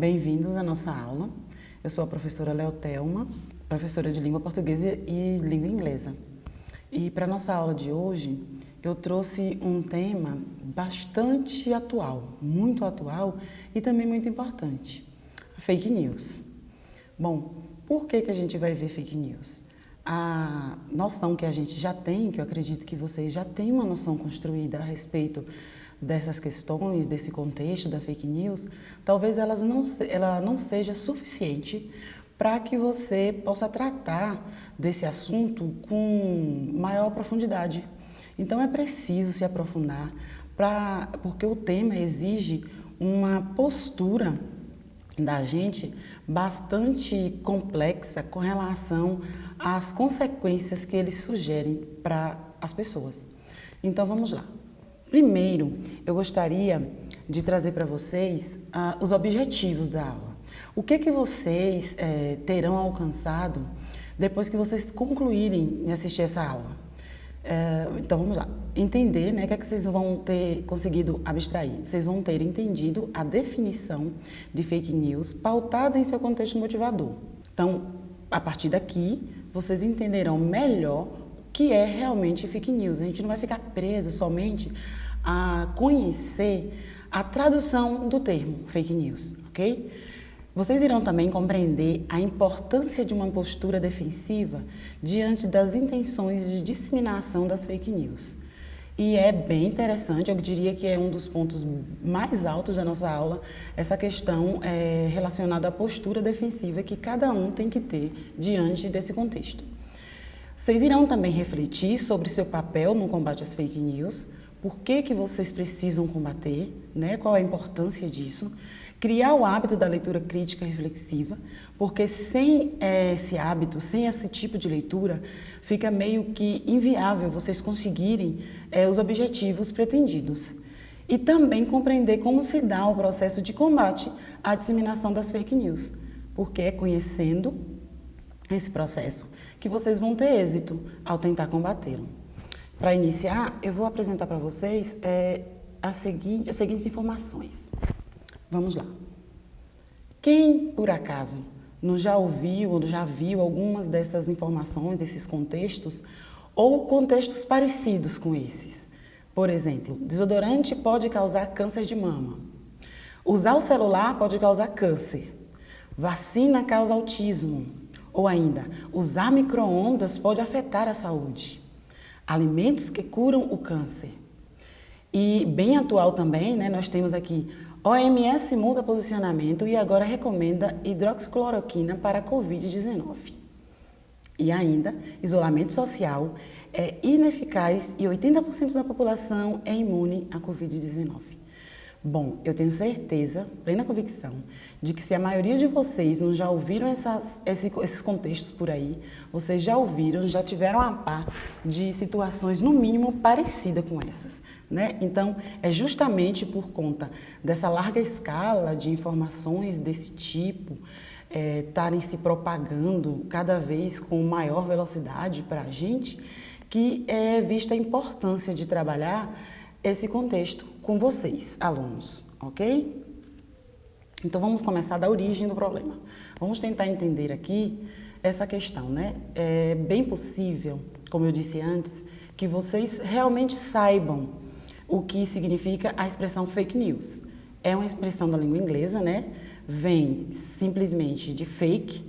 bem-vindos à nossa aula. Eu sou a professora Leotelma, professora de língua portuguesa e língua inglesa. E para a nossa aula de hoje, eu trouxe um tema bastante atual, muito atual e também muito importante, fake news. Bom, por que a gente vai ver fake news? A noção que a gente já tem, que eu acredito que vocês já têm uma noção construída a respeito dessas questões, desse contexto da fake news, talvez ela não seja suficiente para que você possa tratar desse assunto com maior profundidade. Então é preciso se aprofundar, porque o tema exige uma postura da gente bastante complexa com relação às consequências que eles sugerem para as pessoas. Então vamos lá. Primeiro, eu gostaria de trazer para vocês os objetivos da aula. O que vocês terão alcançado depois que vocês concluírem de assistir essa aula? Então vamos lá. Entender, né, o que vocês vão ter conseguido abstrair? Vocês vão ter entendido a definição de fake news pautada em seu contexto motivador. Então, a partir daqui, vocês entenderão melhor o que é realmente fake news. A gente não vai ficar preso somente a conhecer a tradução do termo fake news, ok? Vocês irão também compreender a importância de uma postura defensiva diante das intenções de disseminação das fake news. E é bem interessante, eu diria que é um dos pontos mais altos da nossa aula, essa questão relacionada à postura defensiva que cada um tem que ter diante desse contexto. Vocês irão também refletir sobre seu papel no combate às fake news, por que vocês precisam combater, né? Qual a importância disso, criar o hábito da leitura crítica e reflexiva, porque sem esse hábito, sem esse tipo de leitura, fica meio que inviável vocês conseguirem os objetivos pretendidos. E também compreender como se dá o processo de combate à disseminação das fake news, porque é conhecendo esse processo que vocês vão ter êxito ao tentar combatê-lo. Para iniciar, eu vou apresentar para vocês as seguintes informações. Vamos lá. Quem, por acaso, não já ouviu ou já viu algumas dessas informações, desses contextos, ou contextos parecidos com esses? Por exemplo, desodorante pode causar câncer de mama. Usar o celular pode causar câncer. Vacina causa autismo. Ou ainda, usar micro-ondas pode afetar a saúde. Alimentos que curam o câncer. E bem atual também, né, nós temos aqui, OMS muda posicionamento e agora recomenda hidroxicloroquina para a Covid-19. E ainda, isolamento social é ineficaz e 80% da população é imune à Covid-19. Bom, eu tenho certeza, plena convicção, de que se a maioria de vocês não já ouviram esses contextos por aí, vocês já ouviram, já tiveram a par de situações, no mínimo, parecidas com essas, né? Então, é justamente por conta dessa larga escala de informações desse tipo, estarem se propagando cada vez com maior velocidade para a gente, que é vista a importância de trabalhar esse contexto com vocês, alunos, ok? Então, vamos começar da origem do problema. Vamos tentar entender aqui essa questão, né? É bem possível, como eu disse antes, que vocês realmente saibam o que significa a expressão fake news. É uma expressão da língua inglesa, né? Vem simplesmente de fake,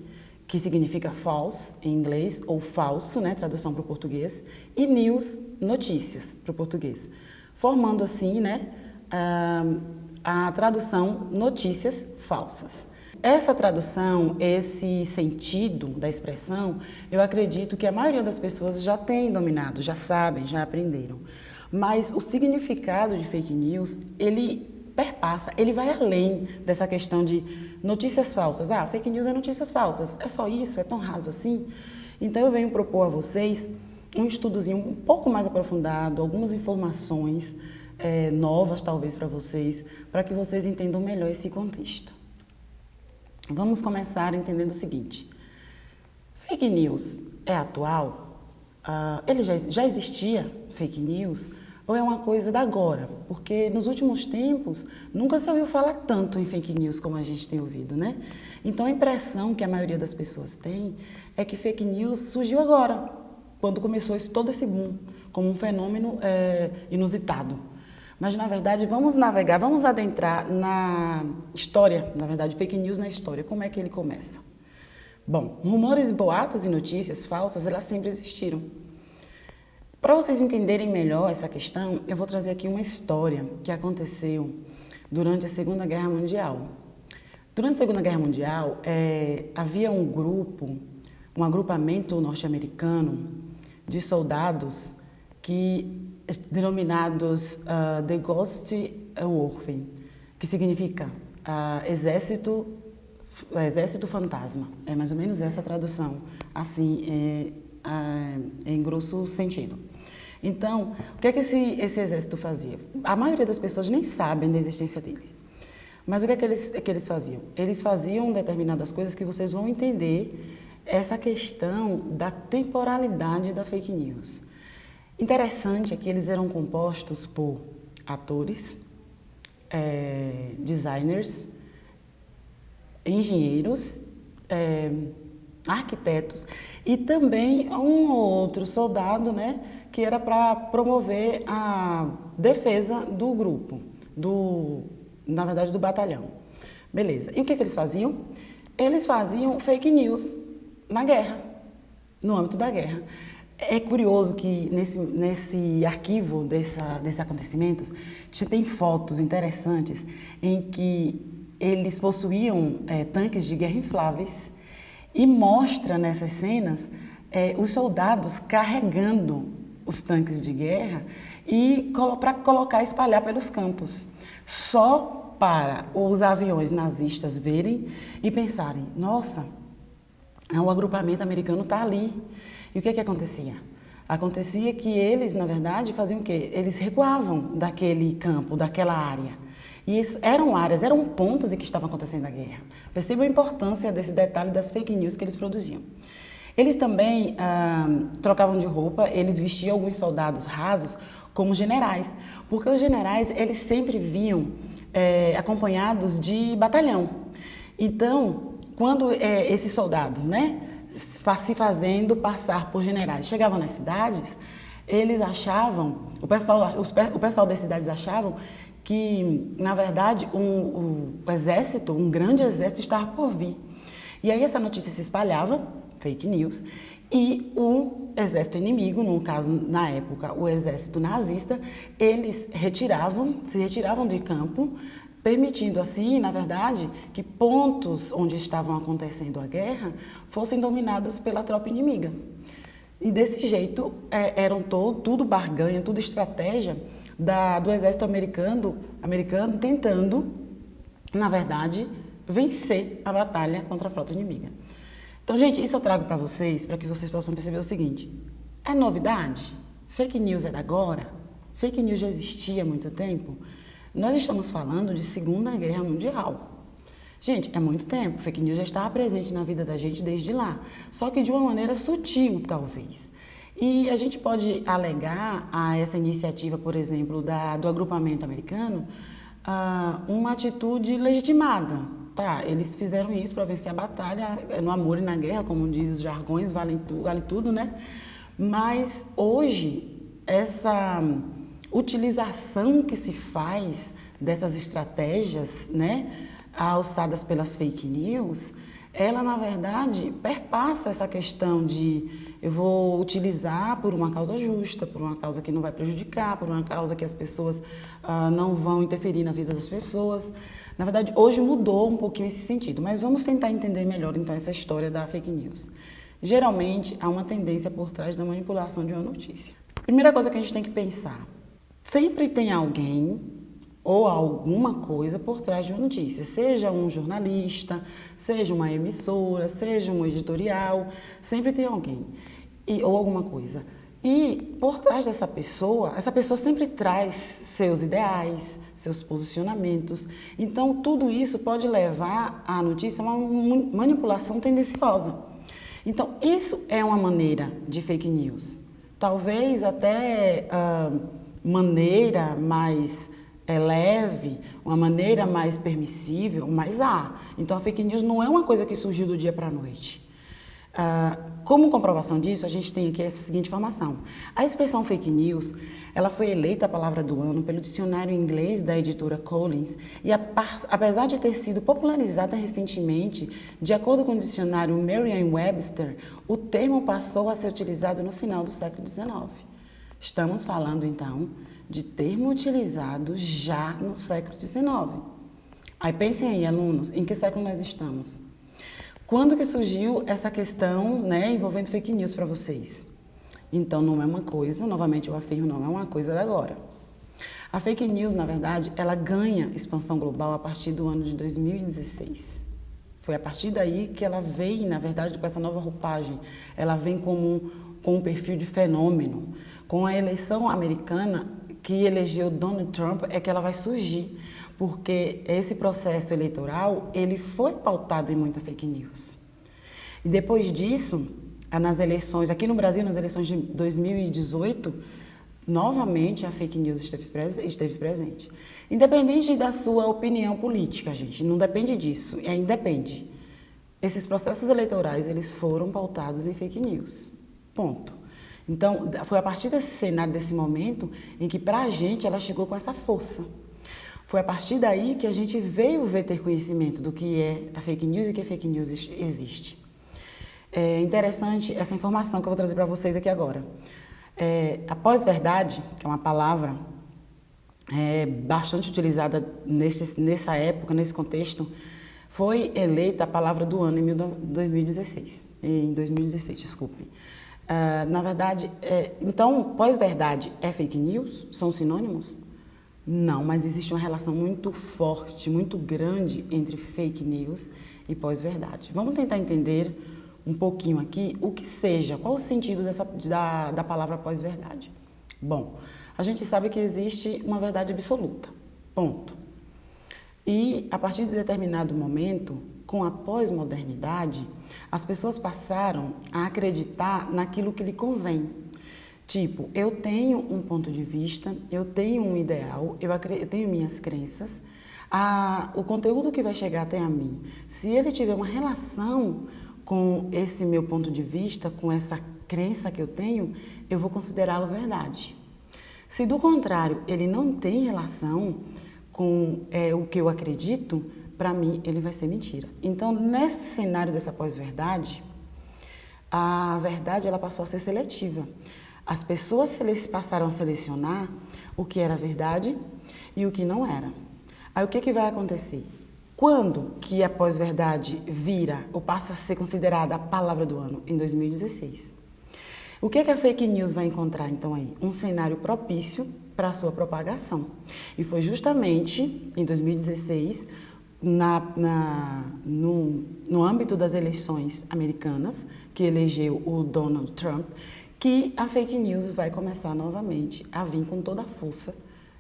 que significa false em inglês, ou falso, né? Tradução para o português, e news, notícias para o português. Formando assim, né, a tradução notícias falsas. Essa tradução, esse sentido da expressão, eu acredito que a maioria das pessoas já tem dominado, já sabem, já aprenderam. Mas o significado de fake news, ele perpassa, ele vai além dessa questão de notícias falsas. Ah, fake news é notícias falsas, é só isso, é tão raso assim? Então eu venho propor a vocês um estudozinho um pouco mais aprofundado, algumas informações novas talvez para vocês, para que vocês entendam melhor esse contexto. Vamos começar entendendo o seguinte: fake news é atual? Ele já existia fake news ou é uma coisa da agora? Porque nos últimos tempos nunca se ouviu falar tanto em fake news como a gente tem ouvido, né? Então a impressão que a maioria das pessoas tem é que fake news surgiu agora, quando começou todo esse boom, como um fenômeno inusitado. Mas, na verdade, vamos navegar, vamos adentrar na história, na verdade, fake news na história. Como é que ele começa? Bom, rumores, boatos e notícias falsas, elas sempre existiram. Para vocês entenderem melhor essa questão, eu vou trazer aqui uma história que aconteceu durante a Segunda Guerra Mundial. Durante a Segunda Guerra Mundial, havia um grupo, um agrupamento norte-americano de soldados denominados The Ghost Warfare, que significa exército fantasma. É mais ou menos essa a tradução, assim, em grosso sentido. Então, o que é que esse exército fazia? A maioria das pessoas nem sabem da existência dele. Mas o que é que eles faziam? Eles faziam determinadas coisas que vocês vão entender essa questão da temporalidade da fake news. Interessante é que eles eram compostos por atores, designers, engenheiros, arquitetos e também um ou outro soldado, né, que era para promover a defesa do grupo, na verdade do batalhão. Beleza. E o que eles faziam? Eles faziam fake news na guerra, no âmbito da guerra. É curioso que nesse arquivo desses acontecimentos tem fotos interessantes em que eles possuíam tanques de guerra infláveis e mostra nessas cenas os soldados carregando os tanques de guerra e para colocar e espalhar pelos campos, só para os aviões nazistas verem e pensarem, nossa, o agrupamento americano está ali. E o que acontecia? Acontecia que eles, na verdade, faziam o quê? Eles recuavam daquele campo, daquela área. E eram pontos em que estava acontecendo a guerra. Percebam a importância desse detalhe das fake news que eles produziam. Eles também trocavam de roupa, eles vestiam alguns soldados rasos como generais, porque os generais, eles sempre vinham acompanhados de batalhão. Então, quando esses soldados, né, se fazendo passar por generais, chegavam nas cidades, eles achavam, o pessoal das cidades achavam que, na verdade, um grande exército estava por vir. E aí essa notícia se espalhava, fake news, e o exército inimigo, no caso, na época, o exército nazista, eles se retiravam de campo, permitindo assim, na verdade, que pontos onde estavam acontecendo a guerra fossem dominados pela tropa inimiga. E desse jeito, eram tudo barganha, tudo estratégia do exército americano tentando, na verdade, vencer a batalha contra a frota inimiga. Então, gente, isso eu trago para vocês, para que vocês possam perceber o seguinte: é novidade? Fake news é da agora? Fake news já existia há muito tempo? Nós estamos falando de Segunda Guerra Mundial. Gente, é muito tempo. Fake news já estava presente na vida da gente desde lá, só que de uma maneira sutil, talvez. E a gente pode alegar a essa iniciativa, por exemplo, do agrupamento americano, uma atitude legitimada. Tá, eles fizeram isso para vencer a batalha, no amor e na guerra, como diz os jargões, vale tudo, né? Mas hoje, essa utilização que se faz dessas estratégias, né, alçadas pelas fake news, ela, na verdade, perpassa essa questão de eu vou utilizar por uma causa justa, por uma causa que não vai prejudicar, por uma causa que as pessoas não vão interferir na vida das pessoas. Na verdade, hoje mudou um pouquinho esse sentido, mas vamos tentar entender melhor, então, essa história da fake news. Geralmente, há uma tendência por trás da manipulação de uma notícia. Primeira coisa que a gente tem que pensar, sempre tem alguém ou alguma coisa por trás de uma notícia, seja um jornalista, seja uma emissora, seja um editorial, sempre tem alguém ou alguma coisa. E por trás dessa pessoa, essa pessoa sempre traz seus ideais, seus posicionamentos. Então, tudo isso pode levar a notícia a uma manipulação tendenciosa. Então, isso é uma maneira de fake news. Talvez até maneira mais leve, uma maneira mais permissível, mas há. Então a fake news não é uma coisa que surgiu do dia para a noite. Como comprovação disso, a gente tem aqui essa seguinte informação. A expressão fake news, ela foi eleita a palavra do ano pelo dicionário inglês da editora Collins e apesar de ter sido popularizada recentemente, de acordo com o dicionário Merriam-Webster, o termo passou a ser utilizado no final do século XIX. Estamos falando, então, de termo utilizado já no século XIX. Aí pensem aí, alunos, em que século nós estamos? Quando que surgiu essa questão, né, envolvendo fake news para vocês? Então, não é uma coisa, novamente eu afirmo, não é uma coisa de agora. A fake news, na verdade, ela ganha expansão global a partir do ano de 2016. Foi a partir daí que ela veio, na verdade, com essa nova roupagem. Ela vem com um perfil de fenômeno. Com a eleição americana que elegeu Donald Trump, é que ela vai surgir. Porque esse processo eleitoral, ele foi pautado em muita fake news. E depois disso, nas eleições, aqui no Brasil, nas eleições de 2018, novamente a fake news esteve presente. Independente da sua opinião política, gente, não depende disso, independe. Esses processos eleitorais, eles foram pautados em fake news, ponto. Então, foi a partir desse cenário, desse momento, em que pra gente ela chegou com essa força. Foi a partir daí que a gente veio ter conhecimento do que é a fake news e que a fake news existe. É interessante essa informação que eu vou trazer para vocês aqui agora. A pós-verdade, que é uma palavra bastante utilizada nessa época, nesse contexto, foi eleita a palavra do ano em 2016. Em 2016, desculpe. Na verdade, então, pós-verdade é fake news? São sinônimos? Não, mas existe uma relação muito forte, muito grande entre fake news e pós-verdade. Vamos tentar entender um pouquinho aqui o que seja, qual o sentido da palavra pós-verdade. Bom, a gente sabe que existe uma verdade absoluta, ponto. E a partir de determinado momento, com a pós-modernidade, as pessoas passaram a acreditar naquilo que lhe convém. Tipo, eu tenho um ponto de vista, eu tenho um ideal, eu tenho minhas crenças, o conteúdo que vai chegar até a mim, se ele tiver uma relação com esse meu ponto de vista, com essa crença que eu tenho, eu vou considerá-lo verdade. Se do contrário, ele não tem relação com o que eu acredito, para mim ele vai ser mentira. Então, nesse cenário dessa pós-verdade, a verdade ela passou a ser seletiva. As pessoas passaram a selecionar o que era verdade e o que não era. Aí o que vai acontecer? Quando que a pós-verdade vira ou passa a ser considerada a palavra do ano? Em 2016. O que a fake news vai encontrar então aí? Um cenário propício para a sua propagação. E foi justamente em 2016, no âmbito das eleições americanas, que elegeu o Donald Trump, que a fake news vai começar novamente a vir com toda a força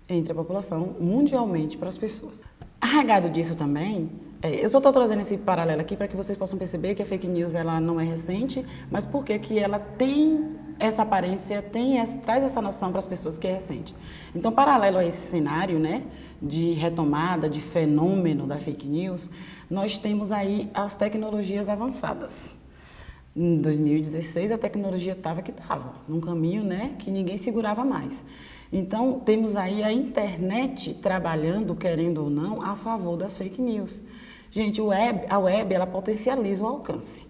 entre a população, mundialmente, para as pessoas. Arregado disso também, eu só estou trazendo esse paralelo aqui para que vocês possam perceber que a fake news ela não é recente, mas porque que ela tem essa aparência, traz essa noção para as pessoas que é recente. Então, paralelo a esse cenário, né, de retomada, de fenômeno da fake news, nós temos aí as tecnologias avançadas. Em 2016, a tecnologia estava num caminho, né, que ninguém segurava mais. Então, temos aí a internet trabalhando, querendo ou não, a favor das fake news. Gente, a web, ela potencializa o alcance.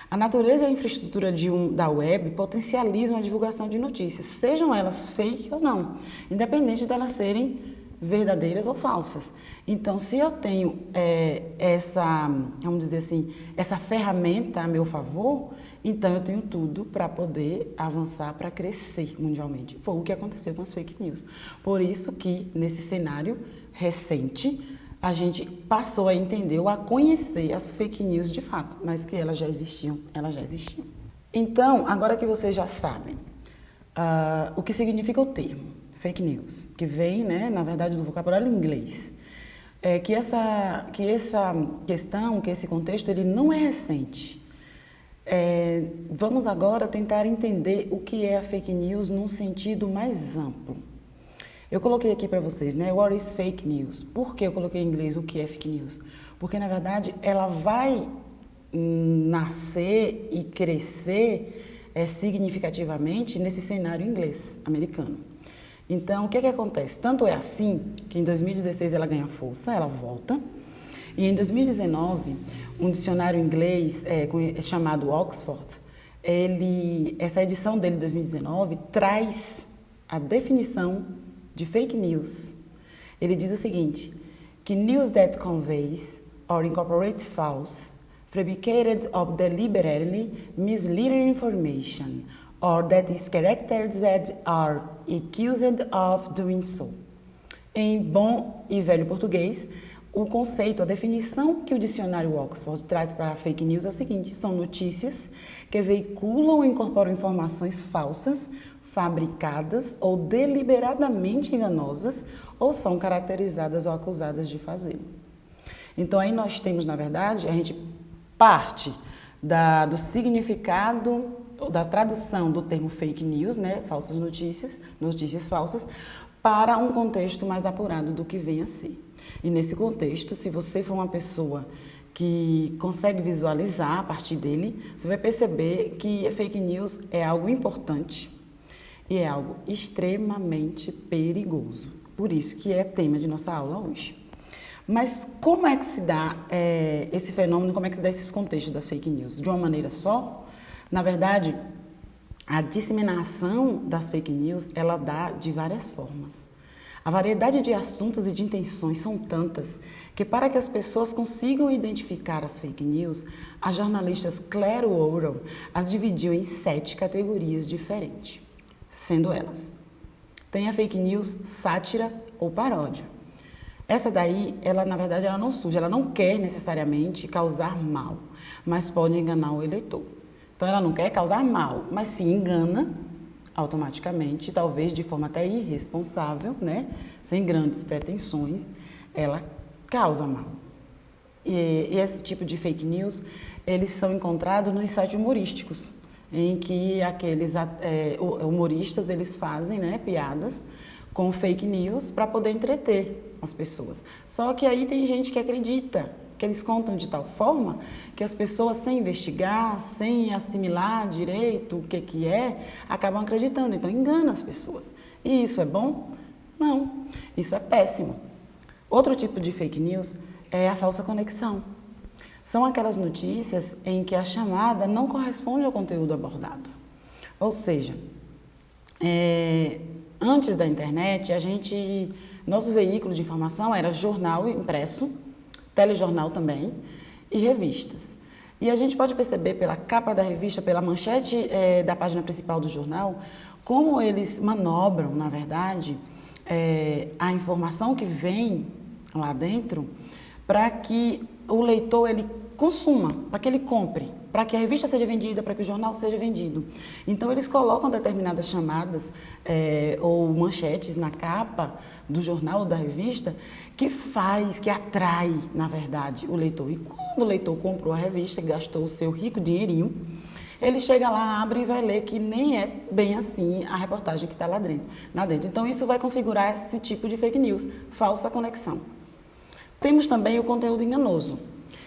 A natureza e a infraestrutura da web potencializam a divulgação de notícias, sejam elas fake ou não, independente delas serem verdadeiras ou falsas. Então, se eu tenho vamos dizer assim, essa ferramenta a meu favor, então eu tenho tudo para poder avançar, para crescer mundialmente. Foi o que aconteceu com as fake news. Por isso que, nesse cenário recente, a gente passou a entender ou a conhecer as fake news de fato, mas que elas já existiam. Então, agora que vocês já sabem o que significa o termo fake news, que vem, né, na verdade, do vocabulário inglês, que essa questão, que esse contexto, ele não é recente. Vamos agora tentar entender o que é a fake news num sentido mais amplo. Eu coloquei aqui para vocês, né? What is fake news? Por que eu coloquei em inglês o que é fake news? Porque, na verdade, ela vai nascer e crescer significativamente nesse cenário inglês, americano. Então, o que acontece? Tanto é assim que em 2016 ela ganha força, ela volta, e em 2019, um dicionário inglês chamado Oxford, essa edição dele de 2019 traz a definição de fake news. Ele diz o seguinte, que news that conveys or incorporates false, fabricated or deliberately misleading information, or that is characters that are accused of doing so. Em bom e velho português, o conceito, a definição que o dicionário Oxford traz para a fake news é o seguinte, são notícias que veiculam ou incorporam informações falsas, fabricadas ou deliberadamente enganosas, ou são caracterizadas ou acusadas de fazê-lo. Então aí nós temos, na verdade, a gente parte do significado, da tradução do termo fake news, né, falsas notícias, notícias falsas, para um contexto mais apurado do que vem a ser. E nesse contexto, se você for uma pessoa que consegue visualizar a partir dele, você vai perceber que fake news é algo importante e é algo extremamente perigoso. Por isso que é tema de nossa aula hoje. Mas como é que se dá esse fenômeno, como é que se dá esses contextos das fake news? De uma maneira só? Na verdade, a disseminação das fake news, ela dá de várias formas. A variedade de assuntos e de intenções são tantas que para que as pessoas consigam identificar as fake news, a jornalistas Claire O'Rourke as dividiu em 7 categorias diferentes, sendo elas: tem a fake news sátira ou paródia. Essa daí, ela na verdade ela não surge, ela não quer necessariamente causar mal, mas pode enganar o eleitor. Então ela não quer causar mal, mas se engana automaticamente, talvez de forma até irresponsável, né? Sem grandes pretensões, ela causa mal. E esse tipo de fake news, eles são encontrados nos sites humorísticos, em que aqueles humoristas, eles fazem, né, piadas com fake news para poder entreter as pessoas. Só que aí tem gente que acredita, que eles contam de tal forma que as pessoas, sem investigar, sem assimilar direito o que é, acabam acreditando. Então, engana as pessoas. E isso é bom? Não. Isso é péssimo. Outro tipo de fake news é a falsa conexão. São aquelas notícias em que a chamada não corresponde ao conteúdo abordado. Ou seja, antes da internet, nosso veículo de informação era jornal impresso, telejornal também, e revistas. E a gente pode perceber pela capa da revista, pela manchete da página principal do jornal, como eles manobram, na verdade, a informação que vem lá dentro para que o leitor ele consuma, para que ele compre, para que a revista seja vendida, para que o jornal seja vendido. Então, eles colocam determinadas chamadas ou manchetes na capa do jornal ou da revista que atrai, na verdade, o leitor. E quando o leitor comprou a revista, gastou o seu rico dinheirinho, ele chega lá, abre e vai ler que nem é bem assim a reportagem que está lá dentro. Então, isso vai configurar esse tipo de fake news, falsa conexão. Temos também o conteúdo enganoso,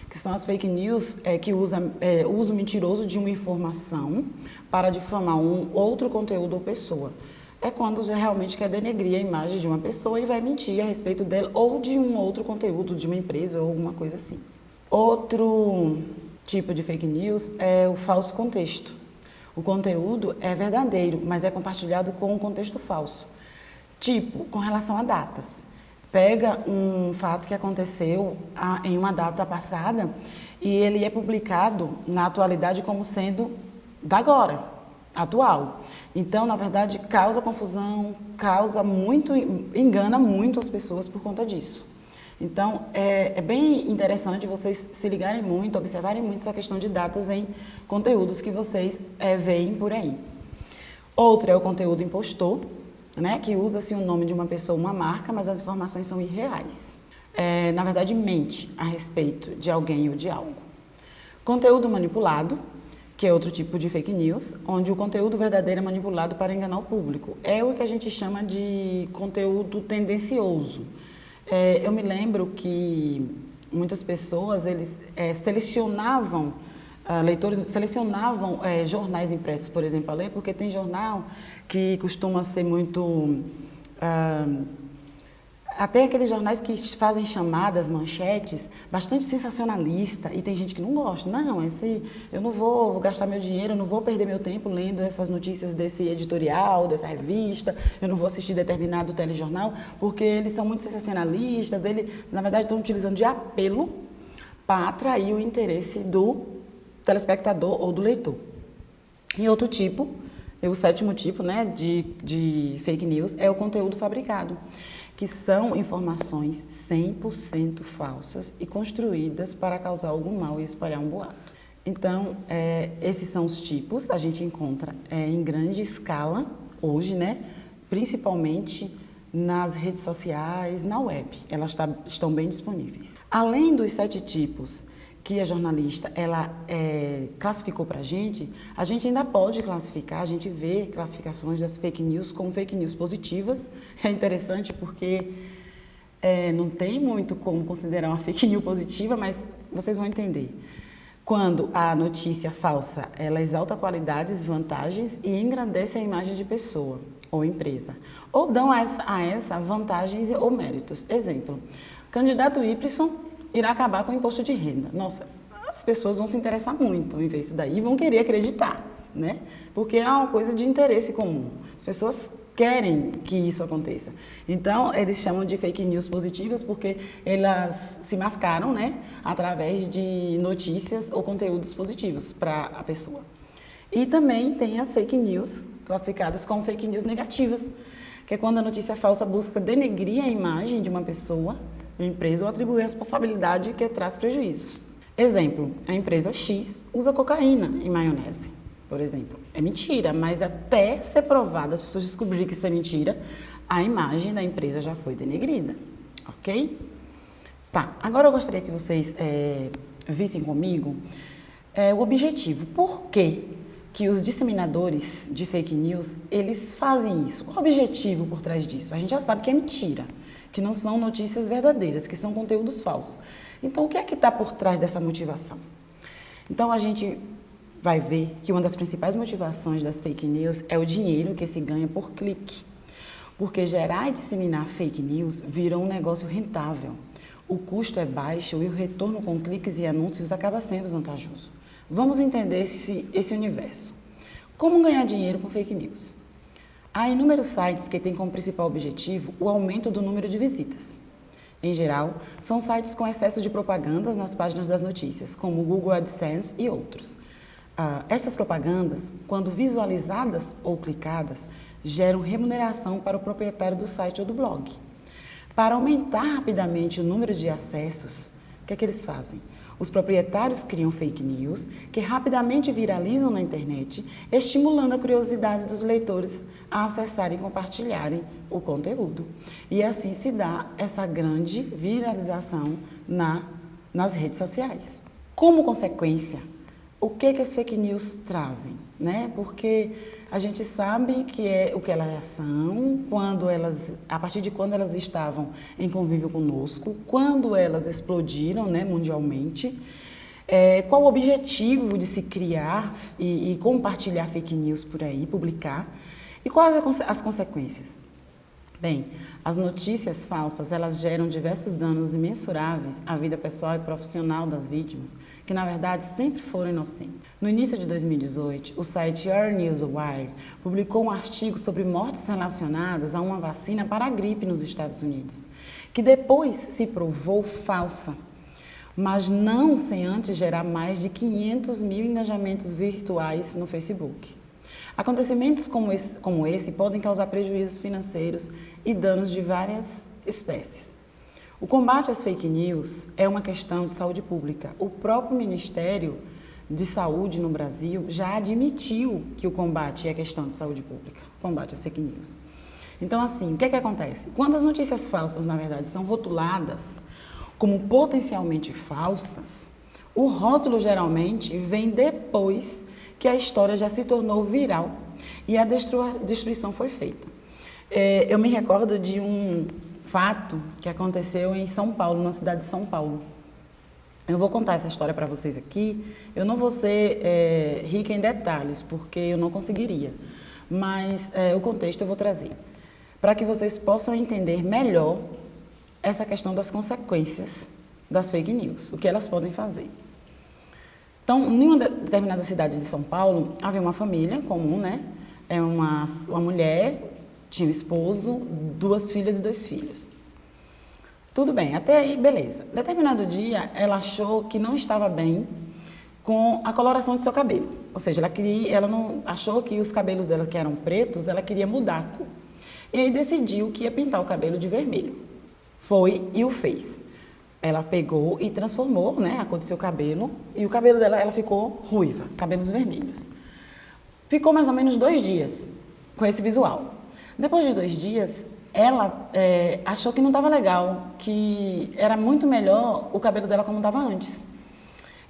que são as fake news que usam o uso mentiroso de uma informação para difamar um outro conteúdo ou pessoa. É quando você realmente quer denegrir a imagem de uma pessoa e vai mentir a respeito dela ou de um outro conteúdo de uma empresa ou alguma coisa assim. Outro tipo de fake news é o falso contexto. O conteúdo é verdadeiro, mas é compartilhado com um contexto falso. Tipo, com relação a datas. Pega um fato que aconteceu em uma data passada e ele é publicado na atualidade como sendo da agora, atual. Então, na verdade, causa confusão, engana muito as pessoas por conta disso. Então, é bem interessante vocês se ligarem muito, observarem muito essa questão de datas em conteúdos que vocês veem por aí. Outro é o conteúdo impostor, né, que usa-se o nome de uma pessoa, uma marca, mas as informações são irreais. Na verdade, mente a respeito de alguém ou de algo. Conteúdo manipulado, que é outro tipo de fake news, onde o conteúdo verdadeiro é manipulado para enganar o público. É o que a gente chama de conteúdo tendencioso. Eu me lembro que muitas pessoas, eles selecionavam, leitores selecionavam jornais impressos, por exemplo, a ler, porque tem jornal que costuma ser muito... até aqueles jornais que fazem chamadas, manchetes, bastante sensacionalista, e tem gente que não gosta. Não, eu não vou gastar meu dinheiro, eu não vou perder meu tempo lendo essas notícias desse editorial, dessa revista, eu não vou assistir determinado telejornal, porque eles são muito sensacionalistas, eles, na verdade, estão utilizando de apelo para atrair o interesse do telespectador ou do leitor. E outro tipo, o sétimo tipo, né, de fake news é o conteúdo fabricado, que são informações 100% falsas e construídas para causar algum mal e espalhar um boato. Então, esses são os tipos, a gente encontra em grande escala hoje, né, principalmente nas redes sociais, na web, elas estão bem disponíveis. Além dos 7 tipos que a jornalista classificou para a gente ainda pode classificar, a gente vê classificações das fake news como fake news positivas. É interessante porque não tem muito como considerar uma fake news positiva, mas vocês vão entender. Quando a notícia falsa, ela exalta qualidades, vantagens e engrandece a imagem de pessoa ou empresa, ou dão a essa vantagens ou méritos. Exemplo, candidato Y irá acabar com o imposto de renda. Nossa, as pessoas vão se interessar muito em ver isso daí e vão querer acreditar, né? Porque é uma coisa de interesse comum. As pessoas querem que isso aconteça. Então, eles chamam de fake news positivas porque elas se mascaram, né, através de notícias ou conteúdos positivos para a pessoa. E também tem as fake news classificadas como fake news negativas, que é quando a notícia falsa busca denegrir a imagem de uma pessoa, uma empresa, ou atribuir a responsabilidade que traz prejuízos. Exemplo, a empresa X usa cocaína em maionese, por exemplo. É mentira, mas até ser provado, as pessoas descobrirem que isso é mentira, a imagem da empresa já foi denegrida, ok? Tá, agora eu gostaria que vocês vissem comigo o objetivo. Por que os disseminadores de fake news, eles fazem isso? Qual o objetivo por trás disso? A gente já sabe que é mentira, que não são notícias verdadeiras, que são conteúdos falsos. Então, o que é que está por trás dessa motivação? Então, a gente vai ver que uma das principais motivações das fake news é o dinheiro que se ganha por clique. Porque gerar e disseminar fake news vira um negócio rentável. O custo é baixo e o retorno com cliques e anúncios acaba sendo vantajoso. Vamos entender esse universo. Como ganhar dinheiro com fake news? Há inúmeros sites que têm como principal objetivo o aumento do número de visitas. Em geral, são sites com excesso de propagandas nas páginas das notícias, como o Google AdSense e outros. Essas propagandas, quando visualizadas ou clicadas, geram remuneração para o proprietário do site ou do blog. Para aumentar rapidamente o número de acessos, o que é que eles fazem? Os proprietários criam fake news que rapidamente viralizam na internet, estimulando a curiosidade dos leitores a acessarem e compartilharem o conteúdo. E assim se dá essa grande viralização nas redes sociais. Como consequência, o que as fake news trazem, né? Porque a gente sabe o que elas são, a partir de quando elas estavam em convívio conosco, quando elas explodiram, né, mundialmente, qual o objetivo de se criar e compartilhar fake news por aí, publicar, e quais as consequências? Bem, as notícias falsas, elas geram diversos danos imensuráveis à vida pessoal e profissional das vítimas, que na verdade sempre foram inocentes. No início de 2018, o site Your News Wire publicou um artigo sobre mortes relacionadas a uma vacina para a gripe nos Estados Unidos, que depois se provou falsa, mas não sem antes gerar mais de 500 mil engajamentos virtuais no Facebook. Acontecimentos como esse podem causar prejuízos financeiros e danos de várias espécies. O combate às fake news é uma questão de saúde pública. O próprio Ministério de Saúde no Brasil já admitiu que o combate é questão de saúde pública, o combate às fake news. Então, assim, o que acontece? Quando as notícias falsas, na verdade, são rotuladas como potencialmente falsas, o rótulo geralmente vem depois que a história já se tornou viral e a destruição foi feita. Eu me recordo de um fato que aconteceu em São Paulo, na cidade de São Paulo. Eu vou contar essa história para vocês aqui. Eu não vou ser rica em detalhes, porque eu não conseguiria. Mas o contexto eu vou trazer, para que vocês possam entender melhor essa questão das consequências das fake news, o que elas podem fazer. Então, em uma determinada cidade de São Paulo, havia uma família comum, né? Uma mulher, tinha um esposo, 2 filhas e 2 filhos. Tudo bem, até aí, beleza. Determinado dia, ela achou que não estava bem com a coloração de seu cabelo. Ou seja, ela não achou que os cabelos dela, que eram pretos, ela queria mudar a cor. E aí decidiu que ia pintar o cabelo de vermelho. Foi e o fez. Ela pegou e transformou, né, a cor do seu cabelo, e o cabelo dela, ela ficou ruiva, cabelos vermelhos. Ficou mais ou menos 2 dias com esse visual. Depois de 2 dias, ela achou que não estava legal, que era muito melhor o cabelo dela como estava antes.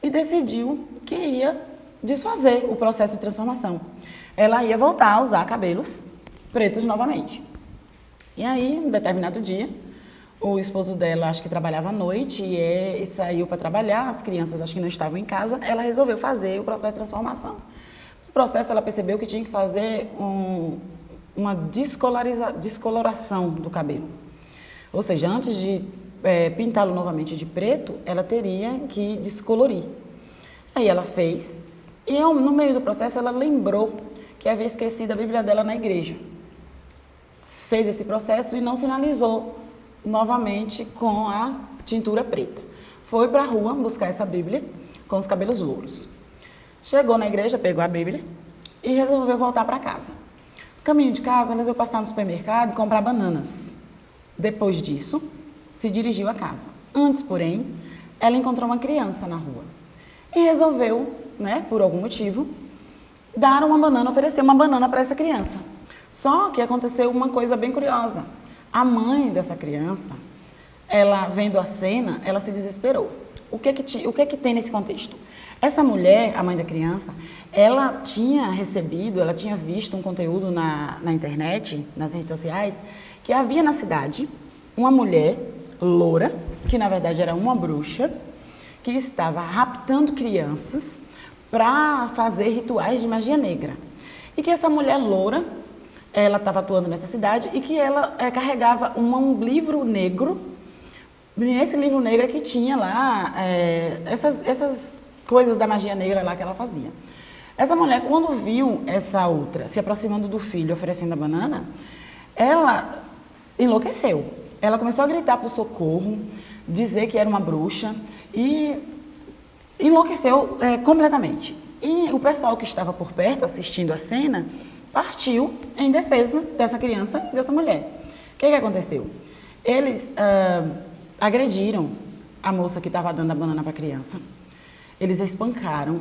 E decidiu que ia desfazer o processo de transformação. Ela ia voltar a usar cabelos pretos novamente. E aí, um determinado dia, o esposo dela, acho que trabalhava à noite e saiu para trabalhar, as crianças acho que não estavam em casa, ela resolveu fazer o processo de transformação. No processo, ela percebeu que tinha que fazer uma descoloração do cabelo. Ou seja, antes de pintá-lo novamente de preto, ela teria que descolorir. Aí ela fez, e no meio do processo ela lembrou que havia esquecido a Bíblia dela na igreja. Fez esse processo e não finalizou novamente com a tintura preta. Foi para a rua buscar essa Bíblia com os cabelos louros. Chegou na igreja, pegou a Bíblia e resolveu voltar para casa. No caminho de casa, ela resolveu passar no supermercado e comprar bananas. Depois disso, se dirigiu a casa. Antes, porém, ela encontrou uma criança na rua e resolveu, né, por algum motivo, dar uma banana, oferecer uma banana para essa criança. Só que aconteceu uma coisa bem curiosa. A mãe dessa criança, ela vendo a cena, ela se desesperou. O que que tem nesse contexto? Essa mulher, a mãe da criança, ela tinha recebido, ela tinha visto um conteúdo na internet, nas redes sociais, que havia na cidade uma mulher loura, que na verdade era uma bruxa, que estava raptando crianças para fazer rituais de magia negra. E que essa mulher loura, ela estava atuando nessa cidade e que ela carregava um livro negro. Nesse livro negro é que tinha lá essas coisas da magia negra lá que ela fazia. Essa mulher, quando viu essa outra se aproximando do filho, oferecendo a banana, ela enlouqueceu. Ela começou a gritar por socorro, dizer que era uma bruxa e enlouqueceu completamente. E o pessoal que estava por perto assistindo a cena partiu em defesa dessa criança e dessa mulher. O que aconteceu? Eles agrediram a moça que estava dando a banana para a criança. Eles a espancaram.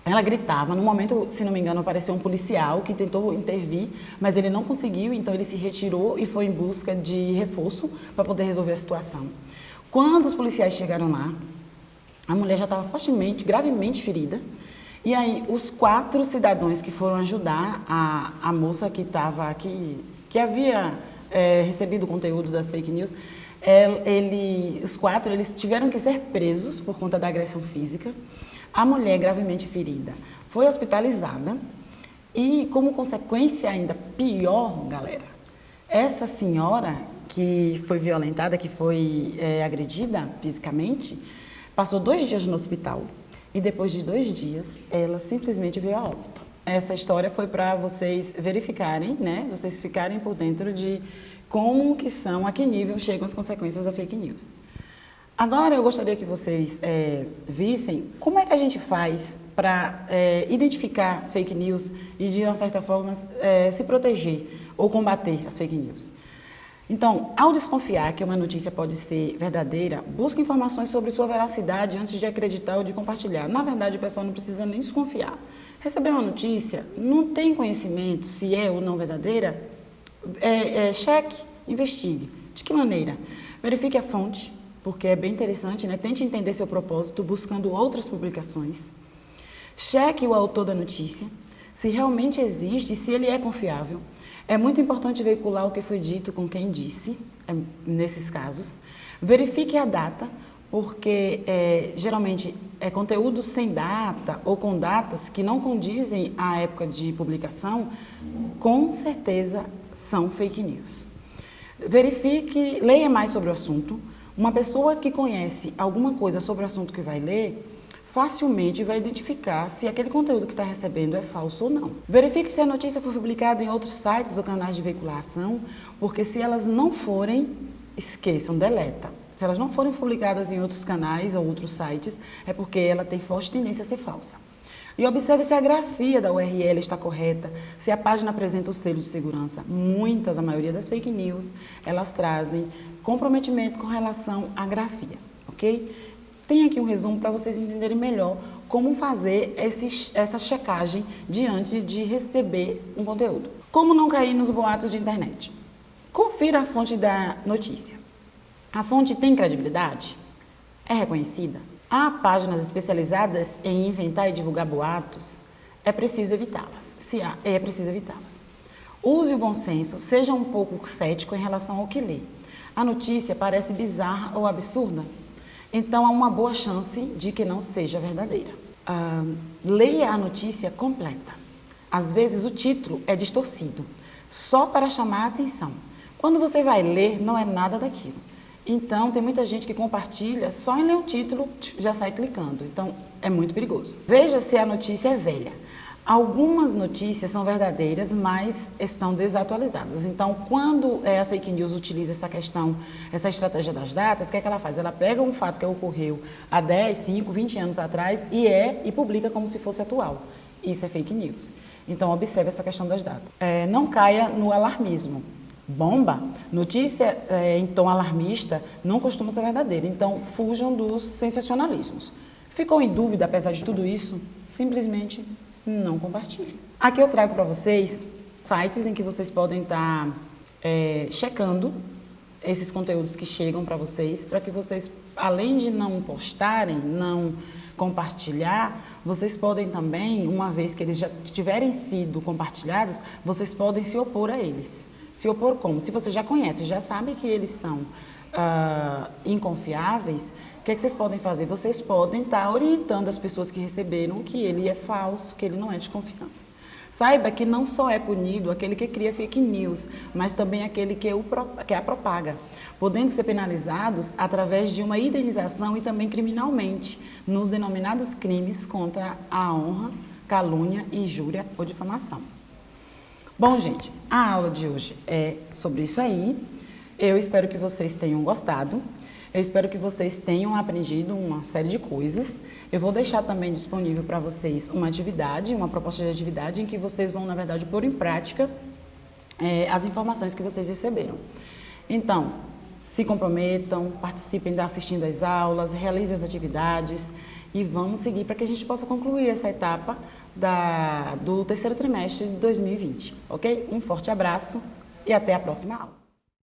Ela gritava. No momento, se não me engano, apareceu um policial que tentou intervir, mas ele não conseguiu, então ele se retirou e foi em busca de reforço para poder resolver a situação. Quando os policiais chegaram lá, a mulher já estava fortemente, gravemente ferida. E aí, os 4 cidadãos que foram ajudar a moça que estava aqui, que havia recebido o conteúdo das fake news, os 4 eles tiveram que ser presos por conta da agressão física. A mulher, gravemente ferida, foi hospitalizada e, como consequência ainda pior, galera, essa senhora que foi violentada, que foi agredida fisicamente, passou 2 dias no hospital. E depois de 2 dias, ela simplesmente veio a óbito. Essa história foi para vocês verificarem, né? Vocês ficarem por dentro de como que são, a que nível chegam as consequências da fake news. Agora eu gostaria que vocês vissem como é que a gente faz para identificar fake news e, de uma certa forma, se proteger ou combater as fake news. Então, ao desconfiar que uma notícia pode ser verdadeira, busque informações sobre sua veracidade antes de acreditar ou de compartilhar. Na verdade, o pessoal não precisa nem desconfiar. Receber uma notícia, não tem conhecimento se é ou não verdadeira, cheque, investigue. De que maneira? Verifique a fonte, porque é bem interessante, né? Tente entender seu propósito buscando outras publicações. Cheque o autor da notícia, se realmente existe, se ele é confiável. É muito importante veicular o que foi dito com quem disse, nesses casos. Verifique a data, porque geralmente é conteúdo sem data ou com datas que não condizem à época de publicação, com certeza são fake news. Verifique, leia mais sobre o assunto. Uma pessoa que conhece alguma coisa sobre o assunto que vai ler, facilmente vai identificar se aquele conteúdo que está recebendo é falso ou não. Verifique se a notícia foi publicada em outros sites ou canais de veiculação, porque se elas não forem, esqueçam, deleta. Se elas não forem publicadas em outros canais ou outros sites, é porque ela tem forte tendência a ser falsa. E observe se a grafia da URL está correta, se a página apresenta o selo de segurança. A maioria das fake news, elas trazem comprometimento com relação à grafia, ok? Tem aqui um resumo para vocês entenderem melhor como fazer essa checagem diante de receber um conteúdo. Como não cair nos boatos de internet? Confira a fonte da notícia. A fonte tem credibilidade? É reconhecida? Há páginas especializadas em inventar e divulgar boatos? É preciso evitá-las. Se há, é preciso evitá-las. Use o bom senso, seja um pouco cético em relação ao que lê. A notícia parece bizarra ou absurda? Então, há uma boa chance de que não seja verdadeira. Leia a notícia completa. Às vezes, o título é distorcido, só para chamar a atenção. Quando você vai ler, não é nada daquilo. Então, tem muita gente que compartilha, só em ler o título já sai clicando. Então, é muito perigoso. Veja se a notícia é velha. Algumas notícias são verdadeiras, mas estão desatualizadas. Então, quando a fake news utiliza essa estratégia das datas, o que é que ela faz? Ela pega um fato que ocorreu há 10, 5, 20 anos atrás e publica como se fosse atual. Isso é fake news. Então, observe essa questão das datas. Não caia no alarmismo. Bomba, notícia em tom alarmista não costuma ser verdadeira. Então, fujam dos sensacionalismos. Ficou em dúvida, apesar de tudo isso? Simplesmente não compartilhe. Aqui eu trago para vocês sites em que vocês podem estar checando esses conteúdos que chegam para vocês, para que vocês, além de não postarem, não compartilhar, vocês podem também, uma vez que eles já tiverem sido compartilhados, vocês podem se opor a eles. Se opor como? Se você já conhece, já sabe que eles são inconfiáveis, o que é que vocês podem fazer? Vocês podem estar orientando as pessoas que receberam que ele é falso, que ele não é de confiança. Saiba que não só é punido aquele que cria fake news, mas também aquele que a propaga, podendo ser penalizados através de uma indenização e também criminalmente, nos denominados crimes contra a honra, calúnia, injúria ou difamação. Bom, gente, a aula de hoje é sobre isso aí. Eu espero que vocês tenham gostado. Eu espero que vocês tenham aprendido uma série de coisas. Eu vou deixar também disponível para vocês uma atividade, uma proposta de atividade em que vocês vão, na verdade, pôr em prática as informações que vocês receberam. Então, se comprometam, participem assistindo às aulas, realizem as atividades e vamos seguir para que a gente possa concluir essa etapa do terceiro trimestre de 2020, ok? Um forte abraço e até a próxima aula.